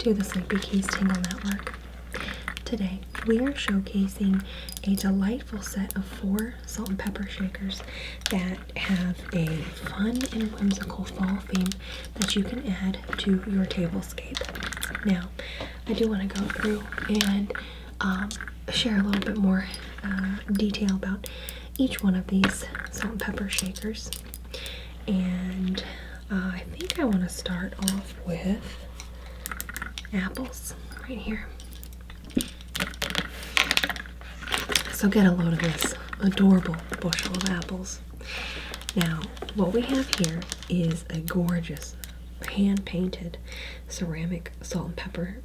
to the Sleepy Keys Tingle Network. Today, we are showcasing a delightful set of 4 salt and pepper shakers that have a fun and whimsical fall theme that you can add to your tablescape. Now, I do want to go through and share a little bit more detail about each one of these salt and pepper shakers. And I think I want to start off with apples right here. So get a load of this adorable bushel of apples. Now, what we have here is a gorgeous hand-painted ceramic salt and pepper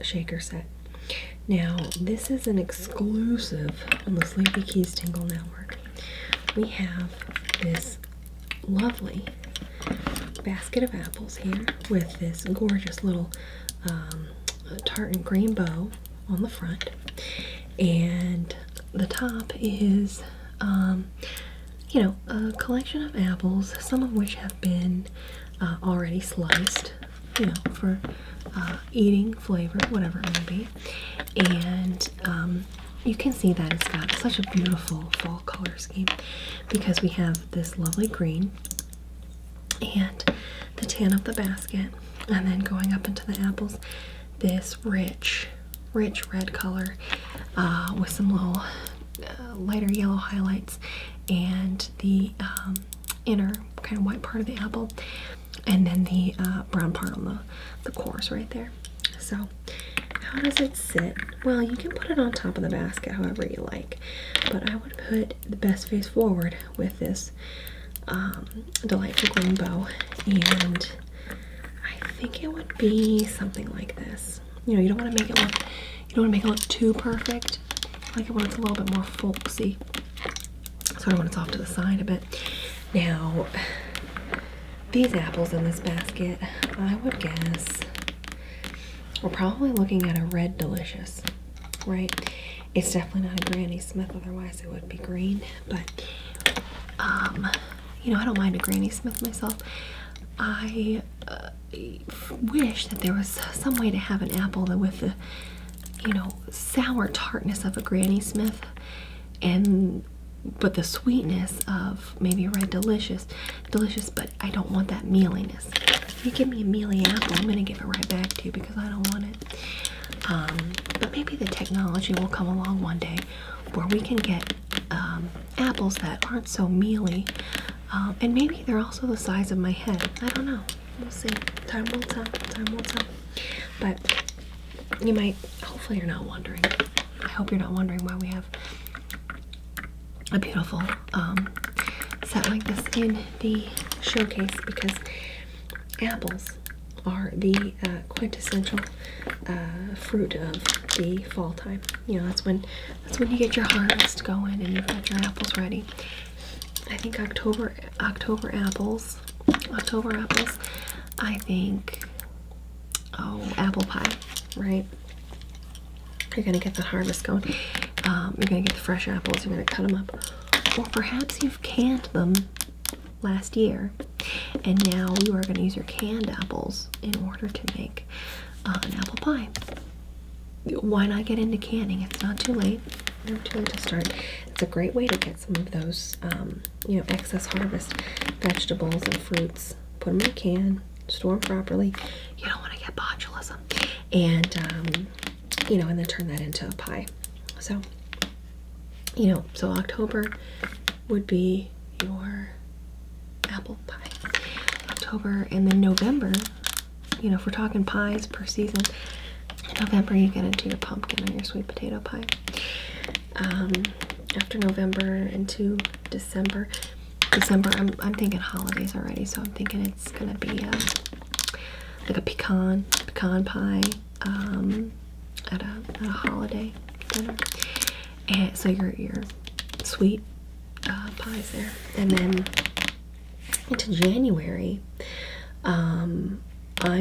shaker set. Now, this is an exclusive on the Sleepy Keys Tingle Network. We have this lovely basket of apples here with this gorgeous little tartan green bow on the front, and the top is a collection of apples, some of which have been already sliced, for eating, flavor, whatever it may be. And you can see that it's got such a beautiful fall color scheme because we have this lovely green and the tan of the basket, and then going up into the apples, this rich red color with some little lighter yellow highlights, and the inner kind of white part of the apple, and then the brown part on the cores right there. So how does it sit? Well, you can put it on top of the basket however you like, but I would put the best face forward with this delightful green bow, and I think it would be something like this. You don't want to make it look too perfect. I like it when it's a little bit more folksy, sort of when it's off to the side a bit. Now, these apples in this basket, I would guess we're probably looking at a red delicious, right? It's definitely not a Granny Smith, otherwise it would be green, but I don't mind a Granny Smith myself. I wish that there was some way to have an apple that with the sour tartness of a Granny Smith, but the sweetness of maybe a red delicious, but I don't want that mealiness. If you give me a mealy apple, I'm gonna give it right back to you because I don't want it. But maybe the technology will come along one day where we can get apples that aren't so mealy, and maybe they're also the size of my head. I don't know. We'll see. Time will tell. But hopefully you're not wondering. I hope you're not wondering why we have a beautiful set like this in the showcase, because apples are the quintessential fruit of the fall time. That's when you get your harvest going and you've got your apples ready. I think October apples, I think, apple pie, right? You're gonna get the harvest going. You're gonna get the fresh apples, you're gonna cut them up. Or perhaps you've canned them last year, and now you are gonna use your canned apples in order to make an apple pie. Why not get into canning? It's not too late. Not too late to start. It's a great way to get some of those, excess harvest vegetables and fruits. Put them in a can, store them properly. You don't want to get botulism, and and then turn that into a pie. So, so October would be your apple pie. October, and then November, if we're talking pies per season, in November you get into your pumpkin or your sweet potato pie. After November into December, I'm thinking holidays already, so I'm thinking it's gonna be like a pecan pie at a holiday dinner, and so your sweet pies there. And then into January, I'm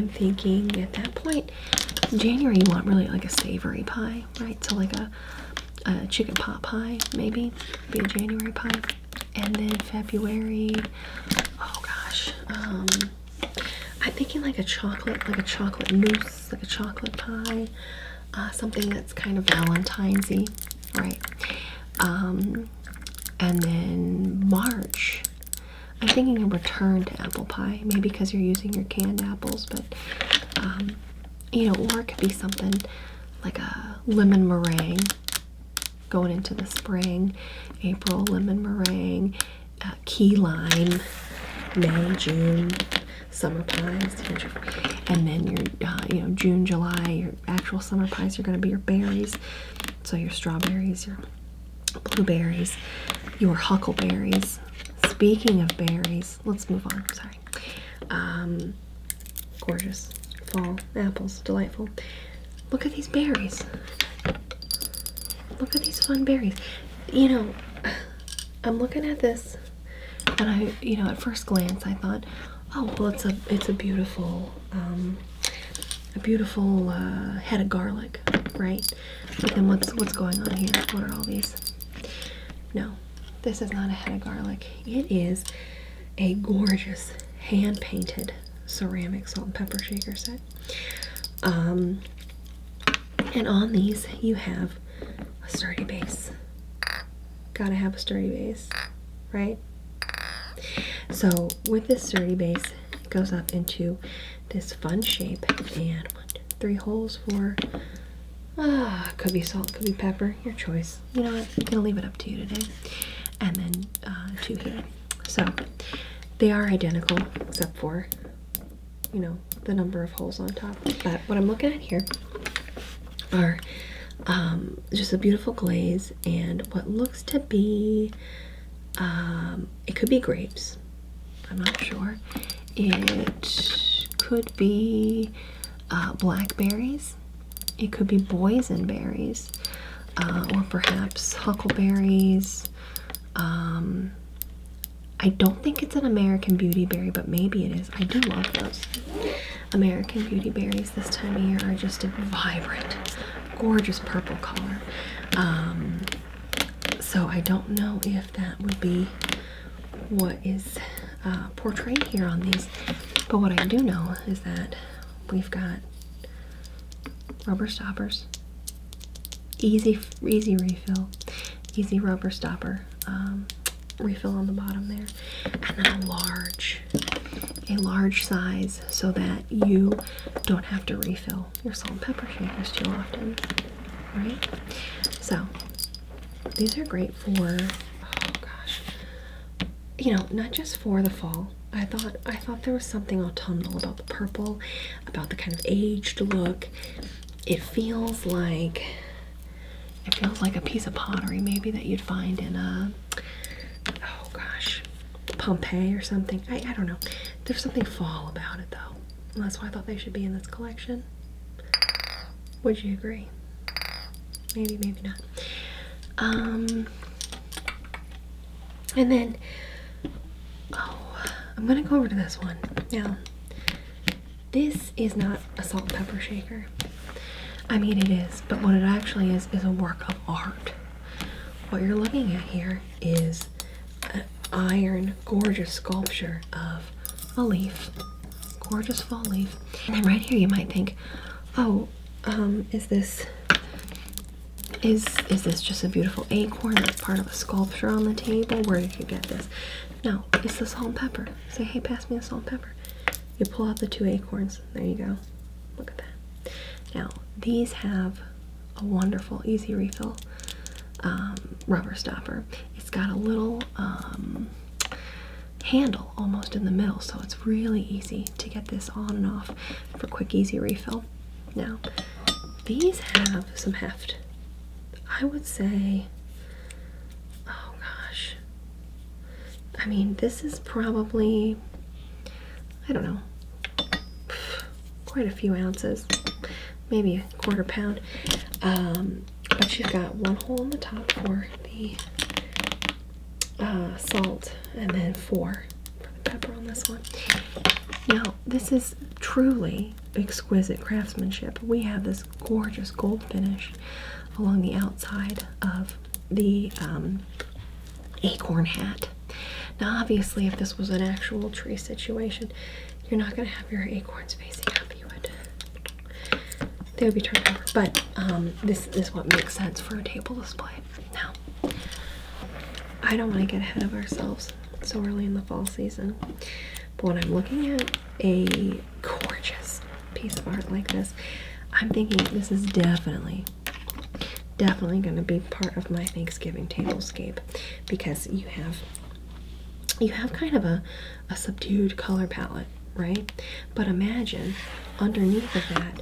thinking at that point, January you want really like a savory pie, right? So like a chicken pot pie, maybe be a January pie. And then February, oh gosh, I'm thinking like a chocolate mousse, like a chocolate pie, something that's kind of Valentine's-y, right? And then March, I'm thinking a return to apple pie, maybe because you're using your canned apples, but you know, or it could be something like a lemon meringue going into the spring. April, lemon meringue, key lime, May, June, summer pies, and then your you know, June, July, your actual summer pies are going to be your berries. So your strawberries, your blueberries, your huckleberries. Speaking of berries, let's move on. Sorry. Gorgeous fall apples, delightful. Look at these berries. Look at these fun berries. You know, I'm looking at this, and I, you know, at first glance, I thought, oh, well, it's a beautiful head of garlic, right? But then what's going on here? What are all these? No, this is not a head of garlic. It is a gorgeous hand-painted ceramic salt and pepper shaker set. And on these you have a sturdy base. Gotta have a sturdy base, right? So with this sturdy base, it goes up into this fun shape, and 1, 2, 3 holes for could be salt, could be pepper, your choice. You know what, I'm gonna leave it up to you today. And then 2 here. So they are identical except for, you know, the number of holes on top. But what I'm looking at here are just a beautiful glaze and what looks to be it could be grapes, I'm not sure. It could be blackberries, it could be boysenberries, or perhaps huckleberries. I don't think it's an American beauty berry, but maybe it is. I do love those. American beauty berries this time of year are just a vibrant, gorgeous purple color. So I don't know if that would be what is portrayed here on these, but what I do know is that we've got rubber stoppers, easy refill, easy rubber stopper refill on the bottom there, and then a large size so that you don't have to refill your salt and pepper shakers too often, right? So these are great for, oh gosh, you know, not just for the fall. I thought there was something autumnal about the purple, about the kind of aged look. It feels like a piece of pottery maybe that you'd find in a, oh gosh, Pompeii or something. I don't know. There's something fall about it though. And that's why I thought they should be in this collection. Would you agree? Maybe, maybe not. And then, oh, I'm gonna go over to this one. Now, this is not a salt and pepper shaker. I mean, it is, but what it actually is a work of art. What you're looking at here is an iron, gorgeous sculpture of a leaf, gorgeous fall leaf. And then right here you might think, oh, is this just a beautiful acorn that's part of a sculpture on the table? Where did you get this? No, it's the salt and pepper. Say, hey, pass me the salt and pepper. You pull out the 2 acorns. There you go. Look at that. Now, these have a wonderful easy refill rubber stopper. It's got a little handle almost in the middle, so it's really easy to get this on and off for quick easy refill. Now, these have some heft. I would say, oh gosh, I mean, this is probably, I don't know, quite a few ounces, maybe a quarter pound. But you've got 1 hole in the top for the salt, and then 4 for the pepper on this one. Now, this is truly exquisite craftsmanship. We have this gorgeous gold finish along the outside of the acorn hat. Now obviously if this was an actual tree situation, you're not going to have your acorns facing up. They would be turned over. But this is what makes sense for a table display. Now, I don't want to get ahead of ourselves so early in the fall season, but when I'm looking at a gorgeous piece of art like this, I'm thinking this is definitely going to be part of my Thanksgiving tablescape, because you have kind of a subdued color palette, right? But imagine underneath of that,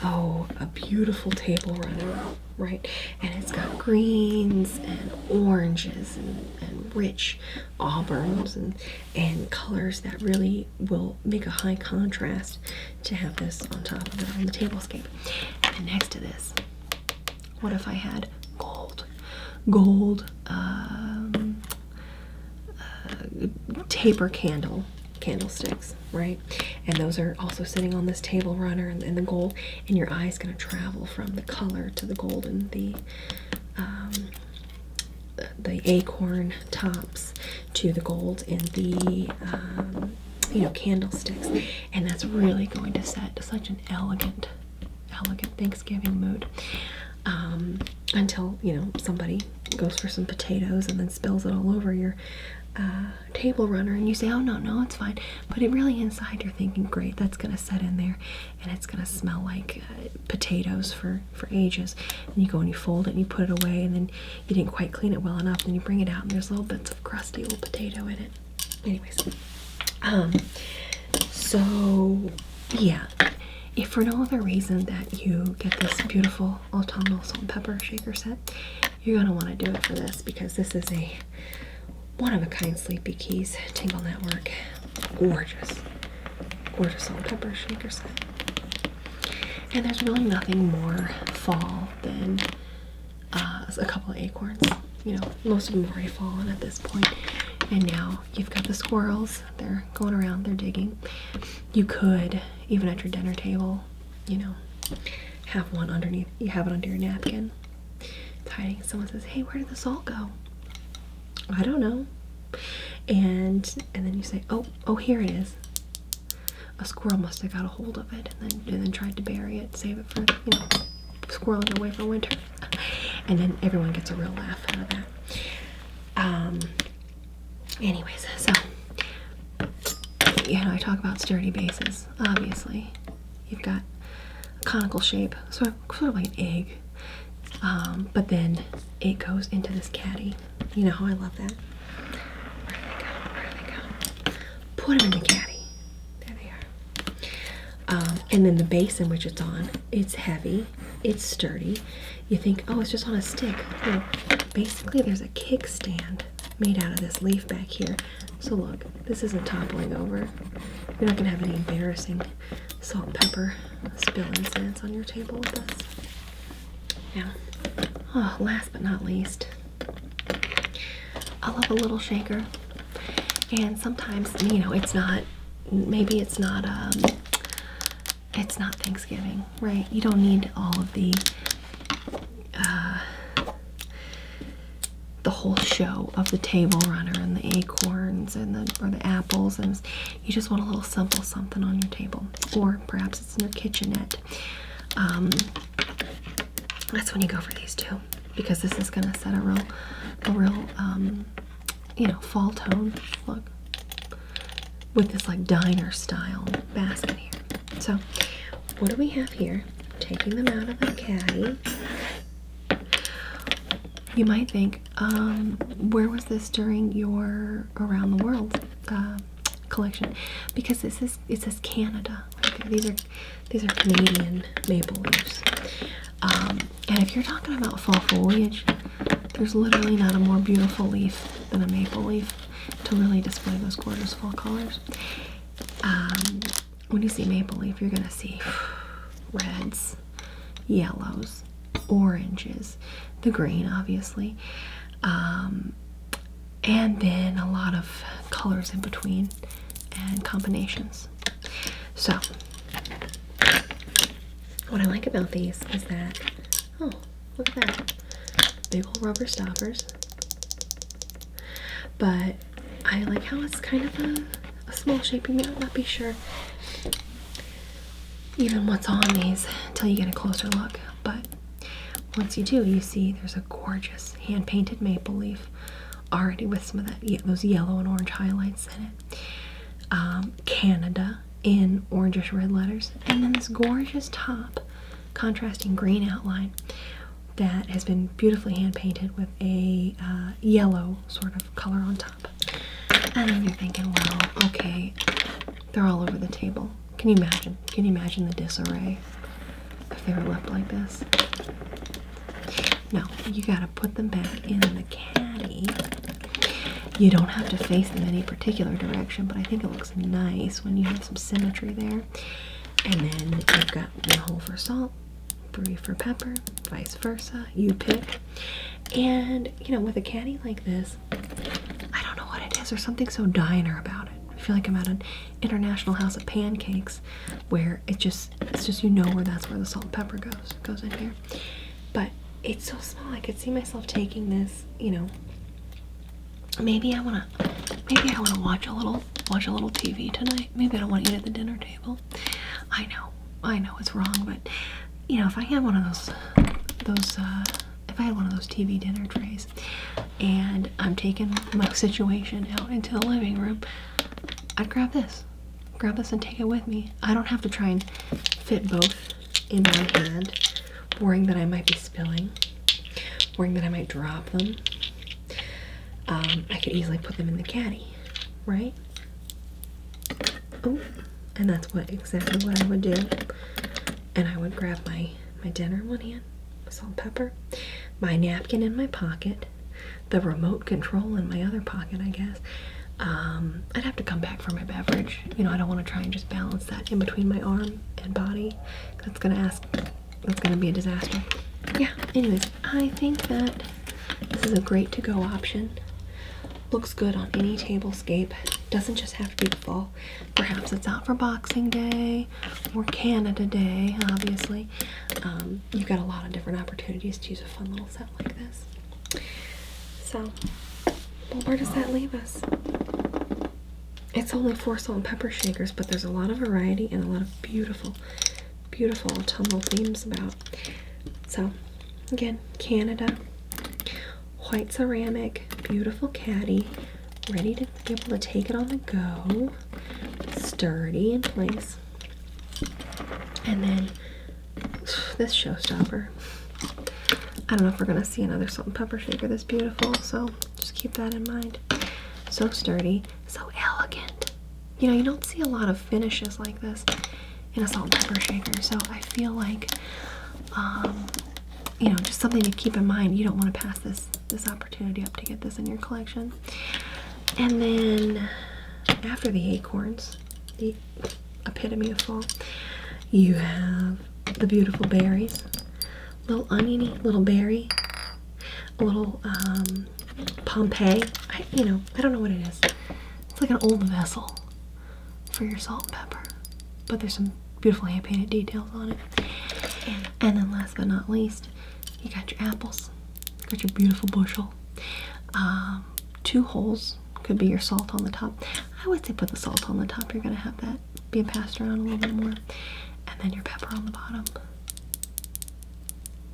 oh, a beautiful table runner, right? And it's got greens and oranges and rich auburns and colors that really will make a high contrast to have this on top of it on the tablescape. And next to this, what if I had gold taper candlesticks, right? And those are also sitting on this table runner, and the gold, and your eye's going to travel from the color to the gold and the acorn tops to the gold in the candlesticks, and that's really going to set such an elegant Thanksgiving mood. Until somebody goes for some potatoes and then spills it all over your table runner, and you say, oh no, it's fine, but it really inside you're thinking, great, that's gonna set in there and it's gonna smell like potatoes for ages. And you go and you fold it and you put it away, and then you didn't quite clean it well enough, and then you bring it out and there's little bits of crusty little potato in it. Anyways, so yeah, if for no other reason that you get this beautiful autumnal salt and pepper shaker set, you're gonna want to do it for this, because this is a one-of-a-kind Sleepy Keys Tingle Network gorgeous salt and pepper shaker set. And there's really nothing more fall than a couple of acorns. Most of them have already fallen at this point, and now you've got the squirrels. They're going around, they're digging. You could, even at your dinner table, have one underneath. You have it under your napkin, it's hiding. Someone says, hey, where did the salt go? I don't know. And then you say, oh, here it is. A squirrel must have got a hold of it and then tried to bury it, save it for, squirreling away for winter. And then everyone gets a real laugh out of that. Anyways, so I talk about sturdy bases. Obviously, you've got a conical shape, sort of like an egg. But then it goes into this caddy. You know how I love that. Where do they go? Put them in the caddy. There they are. And then the base in which it's on, it's heavy, it's sturdy. You think, oh, it's just on a stick. No, basically there's a kickstand made out of this leaf back here. So look, this isn't toppling over. You're not gonna have any embarrassing salt and pepper spill incidents on your table with this. Now, last but not least, I love a little shaker. And sometimes, it's not Thanksgiving, right? You don't need all of the whole show of the table runner and the acorns and the apples, and you just want a little simple something on your table, or perhaps it's in your kitchenette. That's when you go for these two, because this is going to set a real fall tone look with this like diner style basket here. So what do we have here? Taking them out of the caddy. You might think, where was this during your Around the World collection? Because it says Canada. Okay, these are Canadian maple leaves. And if you're talking about fall foliage, there's literally not a more beautiful leaf than a maple leaf to really display those gorgeous fall colors. When you see maple leaf, you're gonna see reds, yellows, oranges, the green obviously, and then a lot of colors in between and combinations. So what I like about these is that, oh, look at that, big old rubber stoppers, but I like how it's kind of a small shape. You may not be sure even what's on these until you get a closer look, but once you do, you see there's a gorgeous hand-painted maple leaf already with some of that those yellow and orange highlights in it. Canada in orangish red letters, and then this gorgeous top contrasting green outline that has been beautifully hand-painted with a yellow sort of color on top. And then you're thinking, well, okay, they're all over the table. Can you imagine? Can you imagine the disarray if they were left like this? No, you gotta put them back in the caddy. You don't have to face them in any particular direction, but I think it looks nice when you have some symmetry there. And then you've got 1 hole for salt, 3 for pepper, vice versa. You pick. And, you know, with a caddy like this, I don't know what it is. There's something so diner about it. I feel like I'm at an international house of pancakes where it's just you know where that's where the salt and pepper goes in here. But it's so small. I could see myself taking this, you know. Maybe I wanna watch a little TV tonight. Maybe I don't want to eat at the dinner table. I know it's wrong, but you know, if I had one of those TV dinner trays, and I'm taking my situation out into the living room, I'd grab this and take it with me. I don't have to try and fit both in my hand, worrying that I might be spilling, worrying that I might drop them. I could easily put them in the caddy, right? Oh, and that's exactly what I would do. And I would grab my dinner in one hand, salt and pepper, my napkin in my pocket, the remote control in my other pocket, I guess. I'd have to come back for my beverage. You know, I don't want to try and just balance that in between my arm and body. That's gonna be a disaster. Yeah, anyways, I think that this is a great to-go option. Looks good on any tablescape. Doesn't just have to be the fall. Perhaps it's out for Boxing Day or Canada Day, obviously. You've got a lot of different opportunities to use a fun little set like this. So, well, where does that leave us? It's only 4 salt and pepper shakers, but there's a lot of variety and a lot of beautiful, beautiful autumnal themes about. So, again, Canada, white ceramic, beautiful caddy, ready to be able to take it on the go, sturdy in place. And then this showstopper. I don't know if we're gonna see another salt and pepper shaker this beautiful, so just keep that in mind. So sturdy, so elegant. You know, you don't see a lot of finishes like this in a salt and pepper shaker, so I feel like you know, just something to keep in mind. You don't want to pass this opportunity up to get this in your collection. And then after the acorns, the epitome of fall, you have the beautiful berries, little oniony, little berry, a little Pompeii. I don't know what it is. It's like an old vessel for your salt and pepper, but there's some beautiful hand-painted details on it. And then last but not least, you got your apples. You got your beautiful bushel. 2 holes could be your salt on the top. I would say put the salt on the top. You're gonna have that being passed around a little bit more. And then your pepper on the bottom.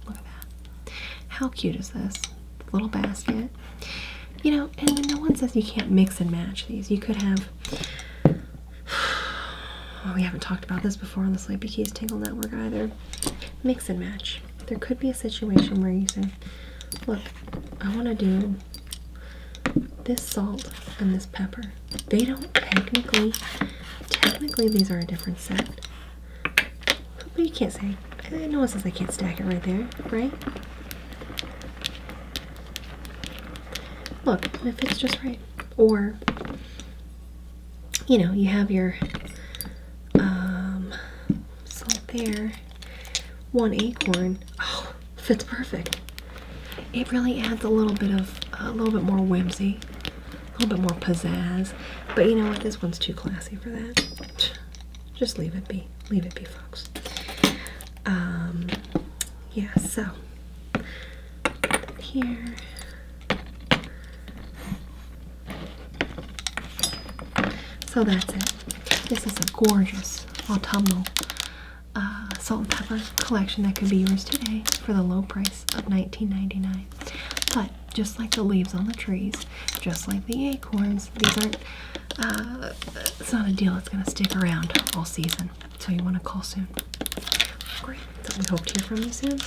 Look at that. How cute is this? Little basket. You know, and no one says you can't mix and match these. You could have, well, we haven't talked about this before on the Sleepy Keys Tingle Network either. Mix and match. There could be a situation where you say, look, I want to do this salt and this pepper. They don't technically these are a different set. But you can't say, no one says I can't stack it right there, right? Look, and if it's just right. Or, you know, you have your salt there, 1 acorn. Oh, fits perfect. It really adds a little bit more whimsy, a little bit more pizzazz. But you know what? This one's too classy for that. Just leave it be. Leave it be, folks. Yeah, so here. So that's it. This is a gorgeous autumnal salt and pepper collection that could be yours today for the low price of $19.99. But just like the leaves on the trees, just like the acorns, these aren't, it's not a deal that's going to stick around all season. So you want to call soon. Great. So we hope to hear from you soon.